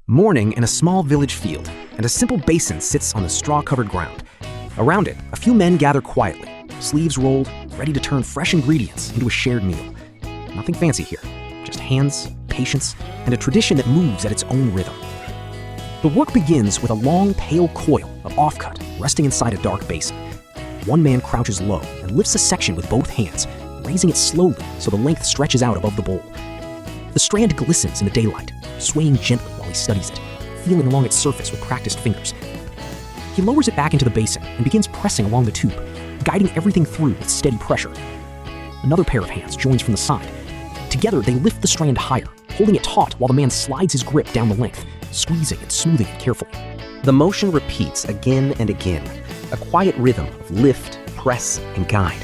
Morning in a small village field, and a simple basin sits on the straw-covered ground. Around it, a few men gather quietly, sleeves rolled, ready to turn fresh ingredients into a shared meal. Nothing fancy here, just hands, patience, and a tradition that moves at its own rhythm. The work begins with a long, pale coil of offcut resting inside a dark basin. One man crouches low and lifts a section with both hands, raising it slowly so the length stretches out above the bowl. The strand glistens in the daylight, swaying gently while he studies it, feeling along its surface with practiced fingers. He lowers it back into the basin and begins pressing along the tube, guiding everything through with steady pressure. Another pair of hands joins from the side. Together, they lift the strand higher, holding it taut while the man slides his grip down the length, squeezing and smoothing it carefully. The motion repeats again and again, a quiet rhythm of lift, press, and guide.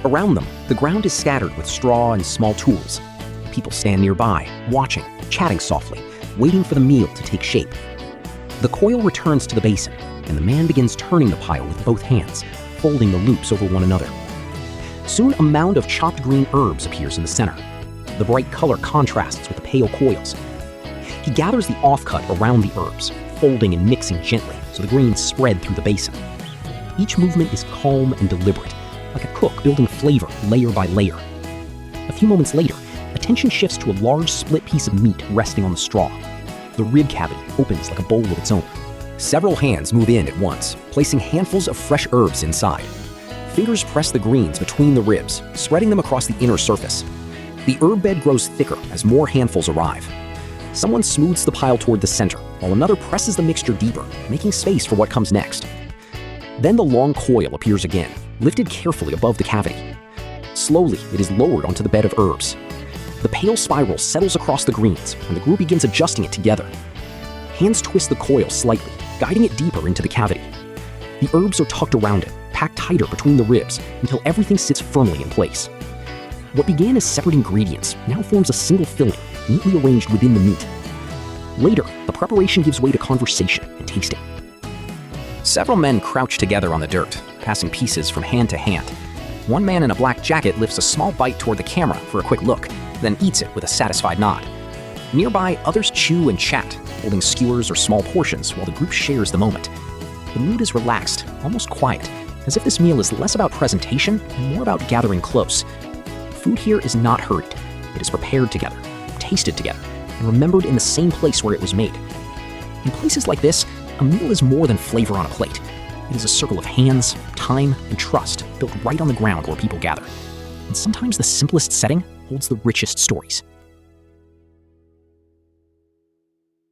Around them, the ground is scattered with straw and small tools. People stand nearby, watching, chatting softly, waiting for the meal to take shape. The coil returns to the basin, and the man begins turning the pile with both hands, folding the loops over one another. Soon, a mound of chopped green herbs appears in the center. The bright color contrasts with the pale coils. He gathers the offcut around the herbs, folding and mixing gently so the greens spread through the basin. Each movement is calm and deliberate, like a cook building flavor layer by layer. A few moments later, attention shifts to a large split piece of meat resting on the straw. The rib cavity opens like a bowl of its own. Several hands move in at once, placing handfuls of fresh herbs inside. Fingers press the greens between the ribs, spreading them across the inner surface. The herb bed grows thicker as more handfuls arrive. Someone smooths the pile toward the center, while another presses the mixture deeper, making space for what comes next. Then the long coil appears again, lifted carefully above the cavity. Slowly, it is lowered onto the bed of herbs. The pale spiral settles across the greens, and the group begins adjusting it together. Hands twist the coil slightly, guiding it deeper into the cavity. The herbs are tucked around it, packed tighter between the ribs, until everything sits firmly in place. What began as separate ingredients now forms a single filling, neatly arranged within the meat. Later, the preparation gives way to conversation and tasting. Several men crouch together on the dirt, passing pieces from hand to hand. One man in a black jacket lifts a small bite toward the camera for a quick look, then eats it with a satisfied nod. Nearby, others chew and chat, holding skewers or small portions while the group shares the moment. The mood is relaxed, almost quiet, as if this meal is less about presentation and more about gathering close. Food here is not hurried. It is prepared together, tasted together, and remembered in the same place where it was made. In places like this, a meal is more than flavor on a plate. It is a circle of hands, time, and trust built right on the ground where people gather. And sometimes the simplest setting holds the richest stories.